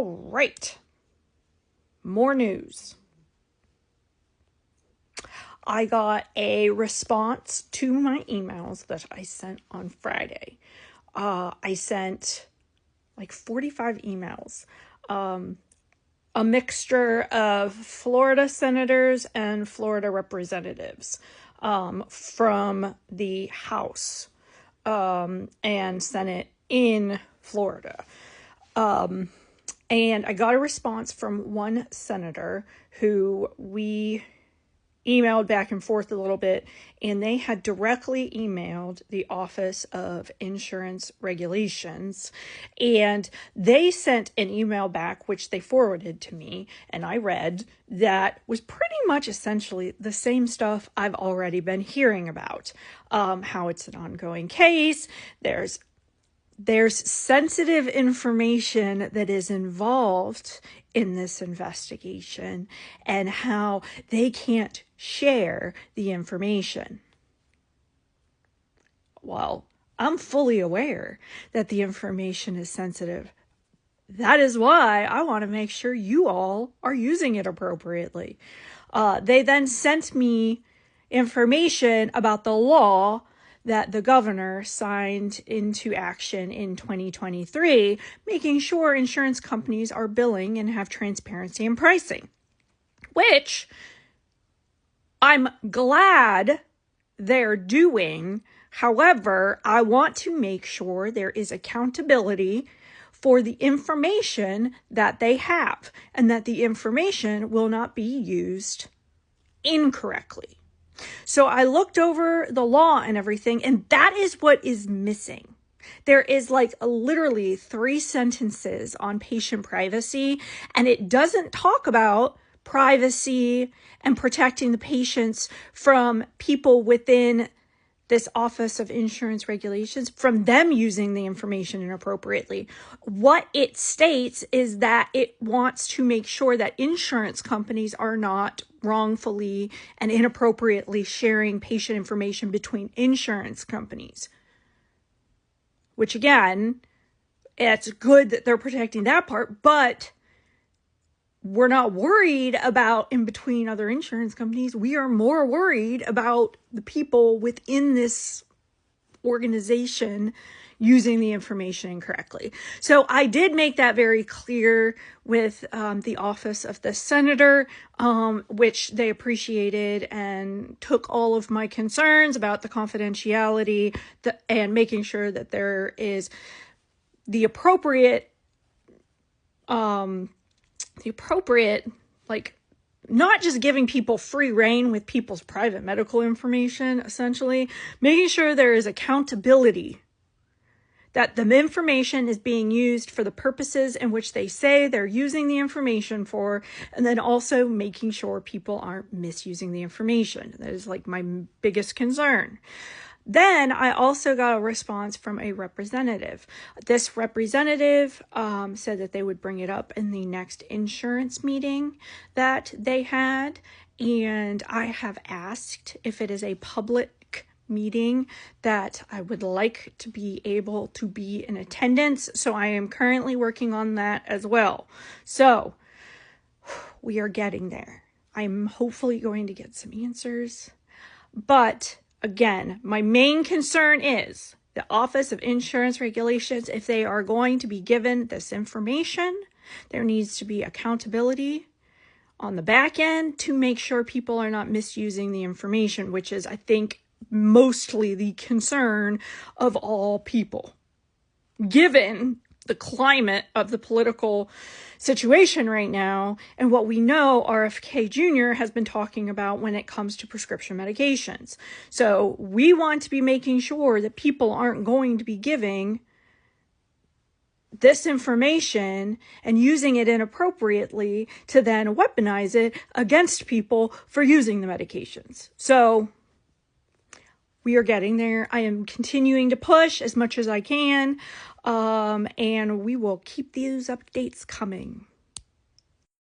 All right. More news. I got a response to my emails that I sent on Friday. I sent like 45 emails. A mixture of Florida senators and Florida representatives from the House and Senate in Florida. And I got a response from one senator who we emailed back and forth a little bit, and they had directly emailed the Office of Insurance Regulations, and they sent an email back, which they forwarded to me, and I read, that was pretty much essentially the same stuff I've already been hearing about, how it's an ongoing case, there's sensitive information that is involved in this investigation and how they can't share the information. Well, I'm fully aware that the information is sensitive. That is why I want to make sure you all are using it appropriately. They then sent me information about the law that the governor signed into action in 2023, making sure insurance companies are billing and have transparency in pricing, which I'm glad they're doing. However, I want to make sure there is accountability for the information that they have and that the information will not be used incorrectly. So I looked over the law and everything, and that is what is missing. There is like literally 3 sentences on patient privacy, and it doesn't talk about privacy and protecting the patients from people within this Office of Insurance Regulations, from them using the information inappropriately. What it states is that it wants to make sure that insurance companies are not wrongfully and inappropriately sharing patient information between insurance companies. Which again, it's good that they're protecting that part, but we're not worried about in between other insurance companies. We are more worried about the people within this organization using the information incorrectly. So I did make that very clear with the office of the senator, which they appreciated and took all of my concerns about the confidentiality and making sure that there is the appropriate, like, not just giving people free reign with people's private medical information, essentially, making sure there is accountability, that the information is being used for the purposes in which they say they're using the information for, and then also making sure people aren't misusing the information. That is like my biggest concern. Then I also got a response from a representative. This representative said that they would bring it up in the next insurance meeting that they had. And I have asked if it is a public meeting that I would like to be able to be in attendance. So I am currently working on that as well. So we are getting there. I'm hopefully going to get some answers. But again, my main concern is the Office of Insurance Regulations. If they are going to be given this information, there needs to be accountability on the back end to make sure people are not misusing the information, which is, I think, mostly the concern of all people, given the climate of the political situation right now and what we know RFK Jr. has been talking about when it comes to prescription medications. So we want to be making sure that people aren't going to be giving this information and using it inappropriately to then weaponize it against people for using the medications. So we are getting there. I am continuing to push as much as I can, and we will keep these updates coming.